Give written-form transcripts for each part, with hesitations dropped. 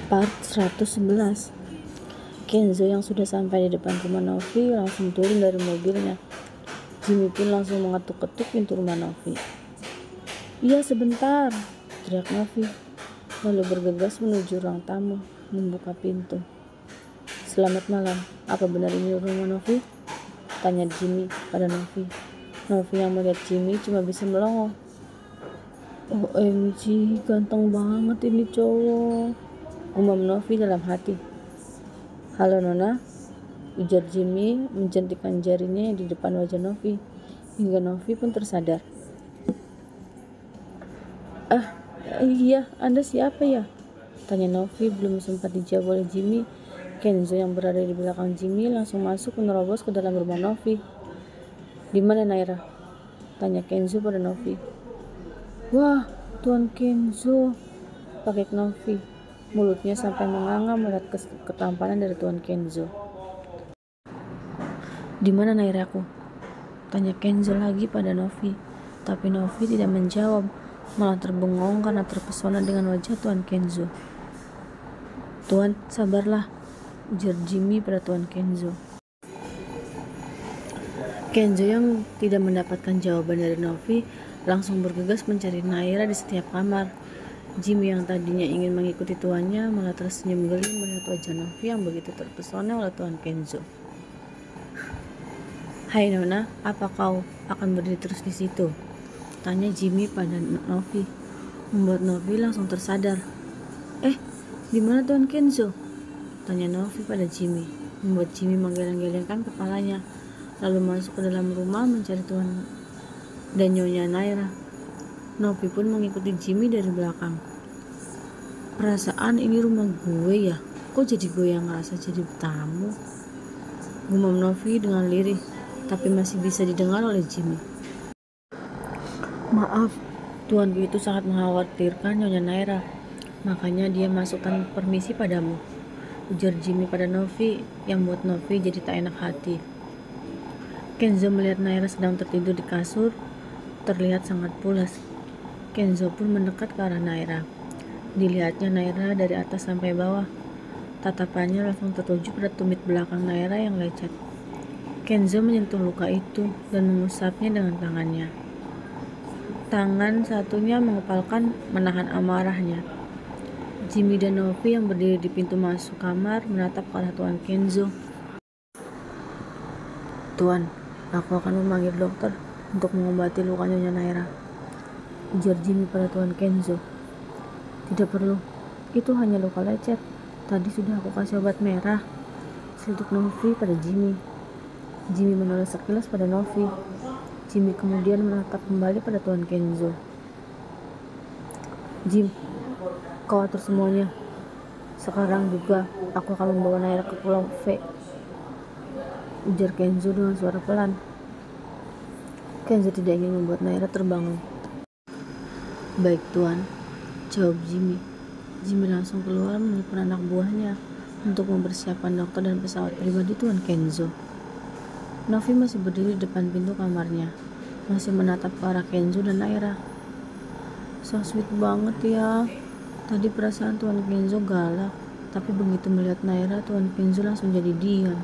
Part 111. Kenzo yang sudah sampai di depan rumah Novi langsung turun dari mobilnya. Jimmy pun langsung mengetuk-ketuk pintu rumah Novi. "Iya, sebentar," teriak Novi, lalu bergegas menuju ruang tamu, membuka pintu. "Selamat malam, apa benar ini rumah Novi?" tanya Jimmy pada Novi. Novi yang melihat Jimmy cuma bisa melongo. "OMG, ganteng banget ini cowok," gumam Novi dalam hati. "Halo Nona," ujar Jimmy menjentikan jarinya di depan wajah Novi, hingga Novi pun tersadar. Iya, Anda siapa ya?" tanya Novi. Belum sempat dijawab oleh Jimmy, Kenzo yang berada di belakang Jimmy langsung masuk menerobos ke dalam rumah Novi. "Di mana Naira?" tanya Kenzo pada Novi. "Wah, Tuan Kenzo," pakai Novi. Mulutnya sampai menganga melihat ketampanan dari Tuan Kenzo. "Di mana Nairaku?" tanya Kenzo lagi pada Novi. Tapi Novi tidak menjawab, malah terbengong karena terpesona dengan wajah Tuan Kenzo. "Tuan, sabarlah," ujar Jimmy pada Tuan Kenzo. Kenzo yang tidak mendapatkan jawaban dari Novi langsung bergegas mencari Naira di setiap kamar. Jimmy yang tadinya ingin mengikuti tuannya malah tersenyum geli melihat wajah Novi yang begitu terpesona oleh Tuan Kenzo. "Hai Nona, apa kau akan berdiri terus di situ?" tanya Jimmy pada Novi, membuat Novi langsung tersadar. Di mana Tuan Kenzo?" tanya Novi pada Jimmy, membuat Jimmy menggeleng-gelengkan kepalanya, lalu masuk ke dalam rumah mencari Tuan dan Nyonya Naira. Novi pun mengikuti Jimmy dari belakang. "Perasaan ini rumah gue ya, kok jadi gue yang ngerasa jadi tamu?" gumam Novi dengan lirih, tapi masih bisa didengar oleh Jimmy. "Maaf, tuanku itu sangat mengkhawatirkan Nyonya Naira, makanya dia masukkan permisi padamu," ujar Jimmy pada Novi, yang membuat Novi jadi tak enak hati. Kenzo melihat Naira sedang tertidur di kasur, terlihat sangat pulas. Kenzo pun mendekat ke arah Naira. Dilihatnya Naira dari atas sampai bawah. Tatapannya langsung tertuju pada tumit belakang Naira yang lecet. Kenzo menyentuh luka itu dan mengusapnya dengan tangannya. Tangan satunya mengepalkan menahan amarahnya. Jimmy dan Novi yang berdiri di pintu masuk kamar menatap ke arah Tuan Kenzo. "Tuan, aku akan memanggil dokter untuk mengobati luka Nyonya Naira," ujar Jimmy pada Tuan Kenzo. "Tidak perlu, itu hanya luka lecet. Tadi sudah aku kasih obat merah," seletuk Novi pada Jimmy. Jimmy menoleh sekilas pada Novi. Jimmy kemudian menatap kembali pada Tuan Kenzo. "Jim, kau atur semuanya. Sekarang juga aku akan membawa Naira ke Pulau V," ujar Kenzo dengan suara pelan. Kenzo tidak ingin membuat Naira terbangun. "Baik Tuan," jawab Jimmy. Jimmy langsung keluar menelpon anak buahnya untuk mempersiapkan dokter dan pesawat pribadi Tuan Kenzo. Novi masih berdiri di depan pintu kamarnya, masih menatap ke arah Kenzo dan Naira. "So sweet banget ya. Tadi perasaan Tuan Kenzo galak, tapi begitu melihat Naira, Tuan Kenzo langsung jadi diam,"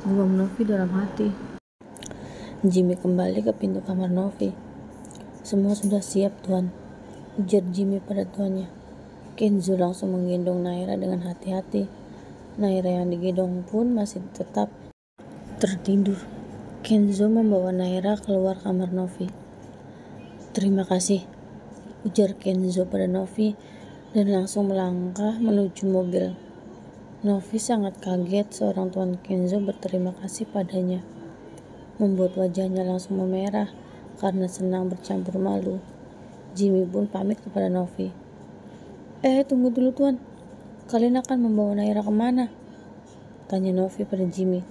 gumam Novi dalam hati. Jimmy kembali ke pintu kamar Novi. "Semua sudah siap Tuan," ujar Jimmy pada tuannya. Kenzo langsung menggendong Naira dengan hati-hati. Naira yang digendong pun masih tetap tertidur. Kenzo membawa Naira keluar kamar Novi. "Terima kasih," ujar Kenzo pada Novi dan langsung melangkah menuju mobil. Novi sangat kaget seorang Tuan Kenzo berterima kasih padanya, membuat wajahnya langsung memerah karena senang bercampur malu. Jimmy pun pamit kepada Novi. Tunggu dulu Tuan, kalian akan membawa Naira kemana?" tanya Novi pada Jimmy.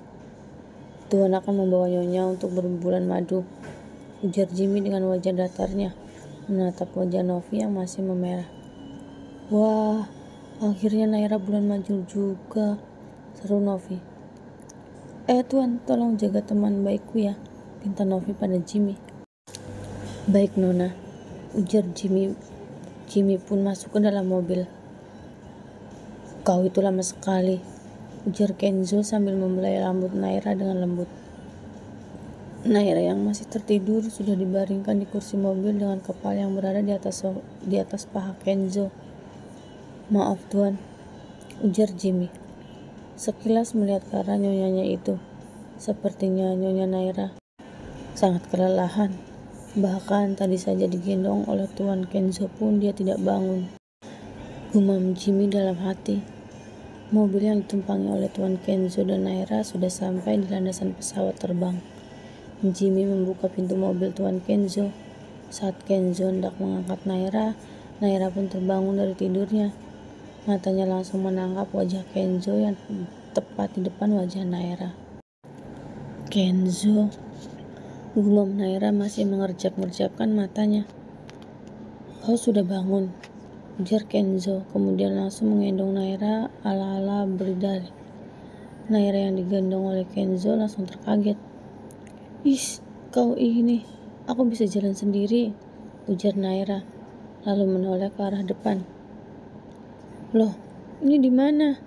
"Tuan akan membawa Nyonya untuk berbulan madu," ujar Jimmy dengan wajah datarnya, menatap wajah Novi yang masih memerah. "Wah, akhirnya Naira bulan madu juga," seru Novi. Tuan, tolong jaga teman baikku ya," pinta Novi pada Jimmy. "Baik Nona," ujar Jimmy. Jimmy pun masuk ke dalam mobil. Kau itu lama sekali, ujar Kenzo sambil membelai rambut Naira dengan lembut. Naira yang masih tertidur sudah dibaringkan di kursi mobil dengan kepala yang berada di atas paha Kenzo. Maaf tuan, ujar Jimmy. Sekilas melihat ke arah nyonyanya itu, sepertinya nyonya Naira sangat kelelahan. Bahkan tadi saja digendong oleh Tuan Kenzo pun dia tidak bangun. Gumam Jimmy dalam hati. Mobil yang ditumpangi oleh Tuan Kenzo dan Naira sudah sampai di landasan pesawat terbang. Jimmy membuka pintu mobil Tuan Kenzo. Saat Kenzo hendak mengangkat Naira, Naira pun terbangun dari tidurnya. Matanya langsung menangkap wajah Kenzo yang tepat di depan wajah Naira. Kenzo, gumam Naira masih mengerjap-ngerjapkan matanya. Kau sudah bangun, ujar Kenzo, kemudian langsung menggendong Naira ala-ala berdali. Naira yang digendong oleh Kenzo langsung terkaget. Is, kau ini, aku bisa jalan sendiri, ujar Naira, lalu menoleh ke arah depan. Loh, ini di mana?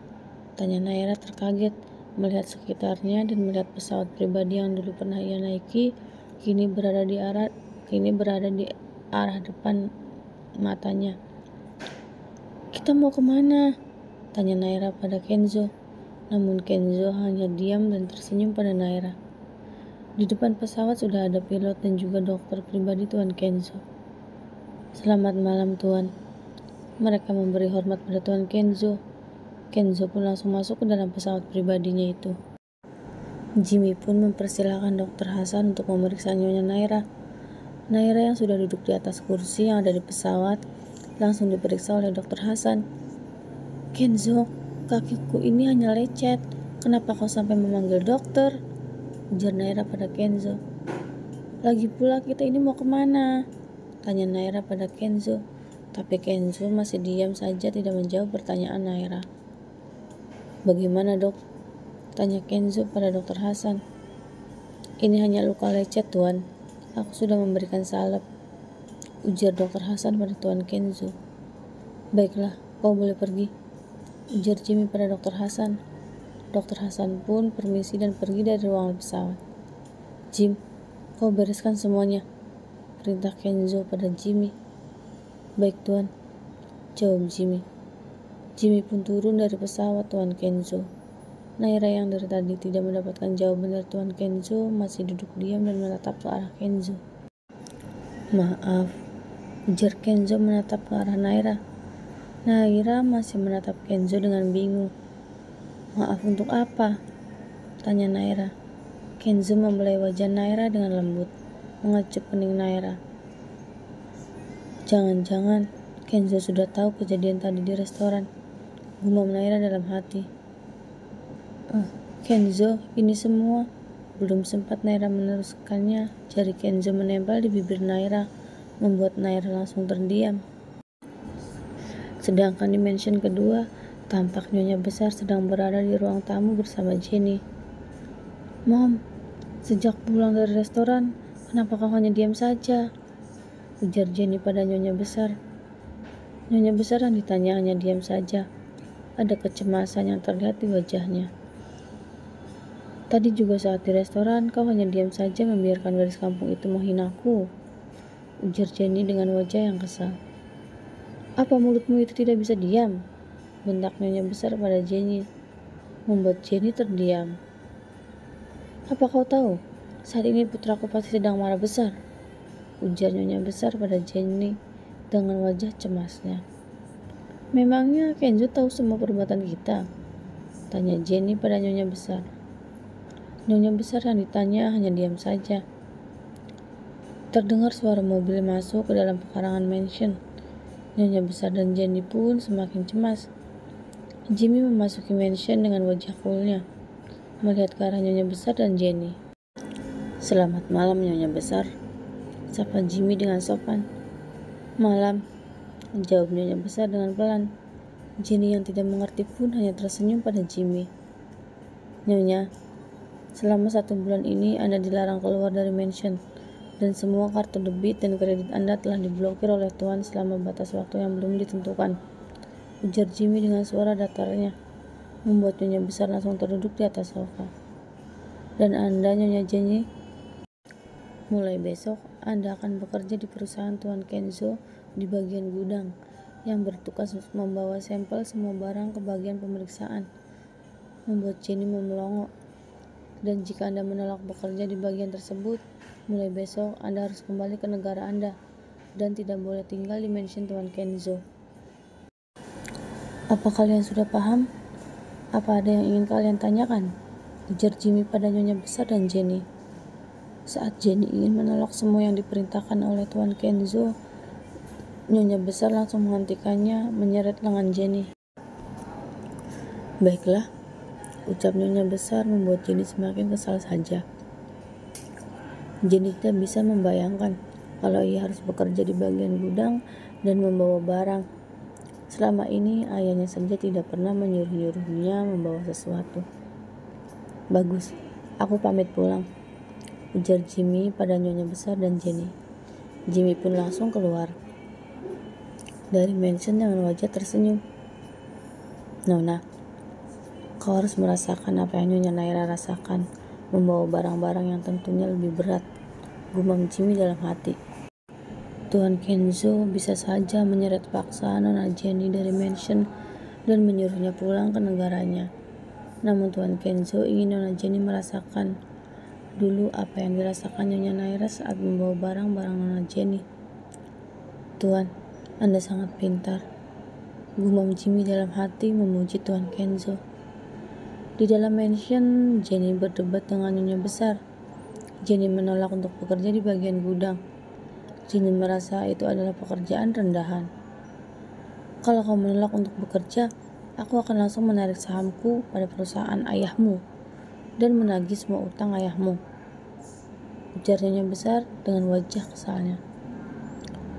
Tanya Naira terkaget melihat sekitarnya dan melihat pesawat pribadi yang dulu pernah ia naiki kini berada di arah depan matanya. Kita mau kemana? Tanya Naira pada Kenzo. Namun Kenzo hanya diam dan tersenyum pada Naira. Di depan pesawat sudah ada pilot dan juga dokter pribadi Tuan Kenzo. Selamat malam Tuan. Mereka memberi hormat pada Tuan Kenzo. Kenzo pun langsung masuk ke dalam pesawat pribadinya itu. Jimmy pun mempersilahkan Dr. Hasan untuk memeriksa nyonya Naira. Naira yang sudah duduk di atas kursi yang ada di pesawat langsung diperiksa oleh Dr. Hasan. Kenzo, kakiku ini hanya lecet. Kenapa kau sampai memanggil dokter? Ujar Naira pada Kenzo. Lagi pula kita ini mau kemana? Tanya Naira pada Kenzo. Tapi Kenzo masih diam saja tidak menjawab pertanyaan Naira. Bagaimana dok? Tanya Kenzo pada Dr. Hasan. Ini hanya luka lecet Tuan. Aku sudah memberikan salep, ujar Dr. Hasan pada Tuan Kenzo. Baiklah, kau boleh pergi, ujar Jimmy pada Dr. Hasan. Dr. Hasan pun permisi dan pergi dari ruangan pesawat. Jim, kau bereskan semuanya, perintah Kenzo pada Jimmy. Baik Tuan, jawab Jimmy. Jimmy pun turun dari pesawat Tuan Kenzo. Naira yang dari tadi tidak mendapatkan jawaban dari Tuan Kenzo masih duduk diam dan menatap ke arah Kenzo. Maaf, ujar Kenzo menatap ke arah Naira. Naira masih menatap Kenzo dengan bingung. Maaf untuk apa? Tanya Naira. Kenzo membelai wajah Naira dengan lembut, mengecup kening Naira. Jangan-jangan Kenzo sudah tahu kejadian tadi di restoran, gumam Naira dalam hati. Kenzo, ini semua. Belum sempat Naira meneruskannya, jari Kenzo menempel di bibir Naira, membuat Naira langsung terdiam. Sedangkan di mansion kedua, tampak nyonya besar sedang berada di ruang tamu bersama Jenny. Mom, sejak pulang dari restoran, kenapa kau hanya diam saja? Ujar Jenny pada nyonya besar. Nyonya besar yang ditanya hanya diam saja. Ada kecemasan yang terlihat di wajahnya. Tadi juga saat di restoran, kau hanya diam saja membiarkan gadis kampung itu menghinaku, ujar Jenny dengan wajah yang kesal. Apa mulutmu itu tidak bisa diam? Bentak nyonya besar pada Jenny, membuat Jenny terdiam. Apa kau tahu, saat ini putraku pasti sedang marah besar, ujar nyonya besar pada Jenny dengan wajah cemasnya. Memangnya Kenzo tahu semua perbuatan kita? Tanya Jenny pada nyonya besar. Nyonya besar yang ditanya hanya diam saja. Terdengar suara mobil masuk ke dalam pekarangan mansion. Nyonya besar dan Jenny pun semakin cemas. Jimmy memasuki mansion dengan wajah coolnya, melihat ke arah nyonya besar dan Jenny. Selamat malam nyonya besar, sapa Jimmy dengan sopan. Malam, jawab nyonya besar dengan pelan. Jenny yang tidak mengerti pun hanya tersenyum pada Jimmy. Nyonya, selama 1 bulan ini Anda dilarang keluar dari mansion, dan semua kartu debit dan kredit Anda telah diblokir oleh Tuan selama batas waktu yang belum ditentukan. ujar Jimmy dengan suara datarnya, membuat Nyonya Besar langsung terduduk di atas sofa. Dan Anda, Nyonya Jenny, mulai besok Anda akan bekerja di perusahaan Tuan Kenzo di bagian gudang yang bertugas membawa sampel semua barang ke bagian pemeriksaan, membuat Jenny memelongo. Dan jika Anda menolak bekerja di bagian tersebut, mulai besok Anda harus kembali ke negara Anda dan tidak boleh tinggal di mansion Tuan Kenzo. Apa kalian sudah paham? Apa ada yang ingin kalian tanyakan? Ujar Jimmy pada Nyonya Besar dan Jenny. Saat Jenny ingin menolak semua yang diperintahkan oleh Tuan Kenzo, Nyonya Besar langsung menghentikannya, menyeret lengan Jenny. Baiklah, ucap Nyonya Besar membuat Jenny semakin kesal saja. Jenny tidak bisa membayangkan kalau ia harus bekerja di bagian gudang dan membawa barang. Selama ini ayahnya saja tidak pernah menyuruh-nyuruhnya membawa sesuatu. Bagus, aku pamit pulang, ujar Jimmy pada Nyonya Besar dan Jenny. Jimmy pun langsung keluar dari mansion dengan wajah tersenyum. Nona, kau harus merasakan apa yang Nyonya Naira rasakan, membawa barang-barang yang tentunya lebih berat, gumam Jimmy dalam hati. Tuan Kenzo bisa saja menyeret paksa Nona Jenny dari mansion dan menyuruhnya pulang ke negaranya. Namun Tuan Kenzo ingin Nona Jenny merasakan dulu apa yang dirasakan Nyonya Naira saat membawa barang-barang Nona Jenny. Tuan, Anda sangat pintar, gumam Jimmy dalam hati memuji Tuan Kenzo. Di dalam mansion, Jenny berdebat dengan Nyonya Besar. Jenny menolak untuk bekerja di bagian gudang. Jenny merasa itu adalah pekerjaan rendahan. Kalau kau menolak untuk bekerja, aku akan langsung menarik sahamku pada perusahaan ayahmu dan menagih semua utang ayahmu, ujar Nyonya Besar dengan wajah kesalnya.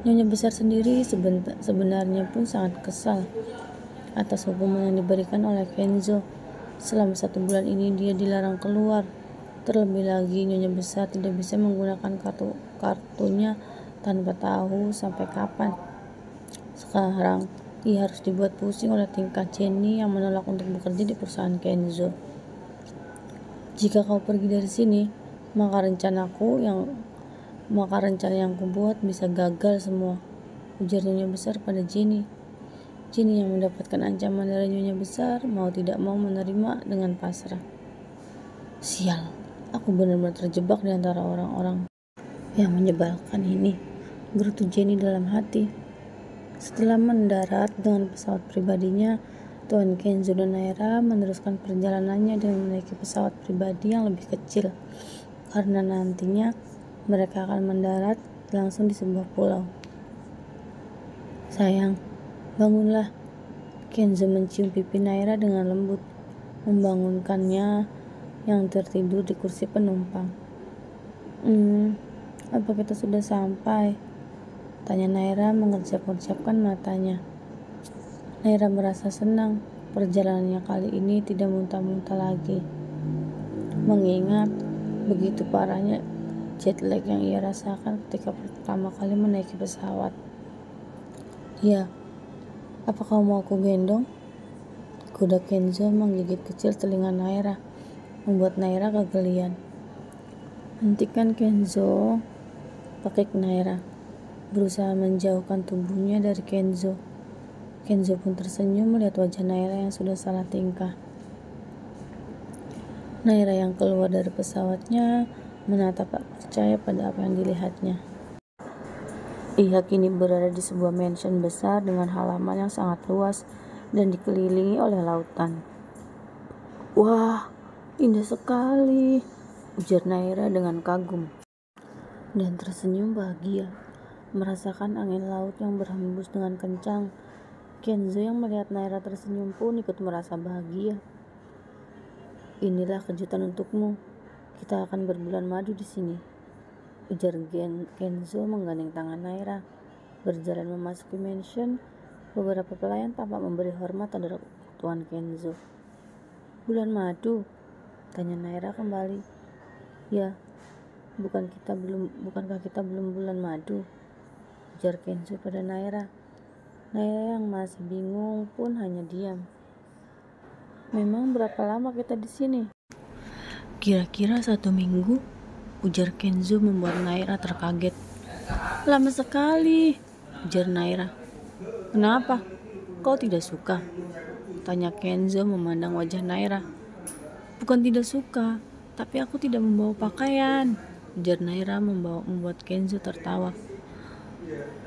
Nyonya Besar sendiri sebenarnya pun sangat kesal atas hukuman yang diberikan oleh Kenzo. Selama 1 bulan ini dia dilarang keluar. Terlebih lagi Nyonya Besar tidak bisa menggunakan kartunya tanpa tahu sampai kapan. Sekarang ia harus dibuat pusing oleh tingkah Jenny yang menolak untuk bekerja di perusahaan Kenzo. Jika kau pergi dari sini, maka rencana yang kubuat bisa gagal semua, ujar Nyonya Besar pada Jenny. Jenny yang mendapatkan ancaman dari Nyonya Besar mau tidak mau menerima dengan pasrah. Sial, aku benar-benar terjebak di antara orang-orang yang menyebalkan ini, gerutu Jenny dalam hati. Setelah mendarat dengan pesawat pribadinya, Tuan Kenzo dan Naira meneruskan perjalanannya dengan menaiki pesawat pribadi yang lebih kecil, karena nantinya mereka akan mendarat langsung di sebuah pulau. Sayang, bangunlah. Kenzo mencium pipi Naira dengan lembut, membangunkannya yang tertidur di kursi penumpang. Apa kita sudah sampai? Tanya Naira mengerjap-ngerjapkan matanya. Naira merasa senang perjalanannya kali ini tidak muntah-muntah lagi, mengingat begitu parahnya jet lag yang ia rasakan ketika pertama kali menaiki pesawat. Ya, apa kau mau aku gendong? Kuda Kenzo menggigit kecil telinga Naira, membuat Naira kegelian. Hentikan Kenzo, pakik Naira, berusaha menjauhkan tubuhnya dari Kenzo. Kenzo pun tersenyum melihat wajah Naira yang sudah salah tingkah. Naira yang keluar dari pesawatnya menatap tak percaya pada apa yang dilihatnya. Ia kini berada di sebuah mansion besar dengan halaman yang sangat luas dan dikelilingi oleh lautan. Wah, indah sekali, ujar Naira dengan kagum dan tersenyum bahagia, merasakan angin laut yang berhembus dengan kencang. Kenzo yang melihat Naira tersenyum pun ikut merasa bahagia. Inilah kejutan untukmu, kita akan berbulan madu di sini, ujar Kenzo menggandeng tangan Naira. Berjalan memasuki mansion, beberapa pelayan tampak memberi hormat terhadap Tuan Kenzo. Bulan madu? Tanya Naira kembali. Ya, bukankah kita belum bulan madu? Ujar Kenzo pada Naira. Naira yang masih bingung pun hanya diam. Memang berapa lama kita di sini? Kira-kira 1 minggu, ujar Kenzo membuat Naira terkaget. Lama sekali, ujar Naira. Kenapa? Kau tidak suka? Tanya Kenzo memandang wajah Naira. Bukan tidak suka, tapi aku tidak membawa pakaian, ujar Naira membuat Kenzo tertawa.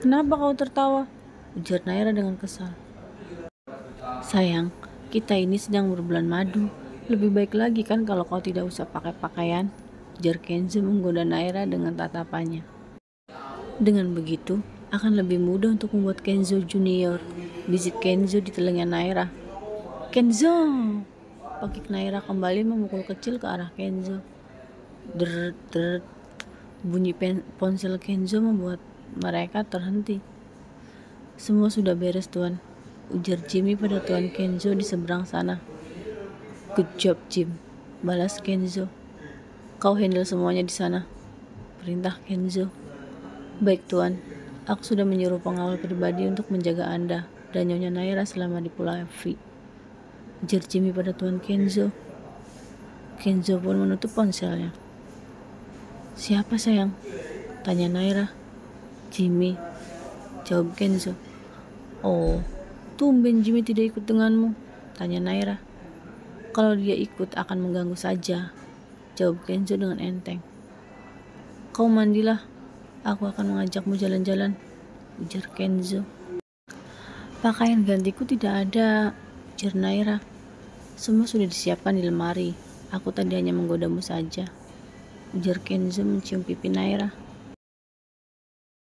Kenapa kau tertawa? Ujar Naira dengan kesal. Sayang, kita ini sedang berbulan madu. Lebih baik lagi kan kalau kau tidak usah pakai pakaian, ujar Kenzo menggoda Naira dengan tatapannya. Dengan begitu, akan lebih mudah untuk membuat Kenzo Junior, bisik Kenzo di telinga Naira. Kenzo! Pakik Naira kembali memukul kecil ke arah Kenzo. Deret. Bunyi ponsel Kenzo membuat mereka terhenti. Semua sudah beres, Tuan, ujar Jimmy pada Tuan Kenzo di seberang sana. Good job, Jim, balas Kenzo. Kau handle semuanya di sana, perintah Kenzo. Baik, Tuan, aku sudah menyuruh pengawal pribadi untuk menjaga Anda dan Nyonya Naira selama di Pulau V, ujar Jimmy pada Tuan Kenzo. Kenzo pun menutup ponselnya. Siapa, sayang? Tanya Naira. Jimmy, jawab Kenzo. Oh, tumben Jimmy tidak ikut denganmu, tanya Naira. Kalau dia ikut akan mengganggu saja, jawab Kenzo dengan enteng. Kau mandilah, aku akan mengajakmu jalan-jalan, ujar Kenzo. Pakaian gantiku tidak ada, ujar Naira. Semua sudah disiapkan di lemari, aku tadi hanya menggodamu saja, ujar Kenzo mencium pipi Naira.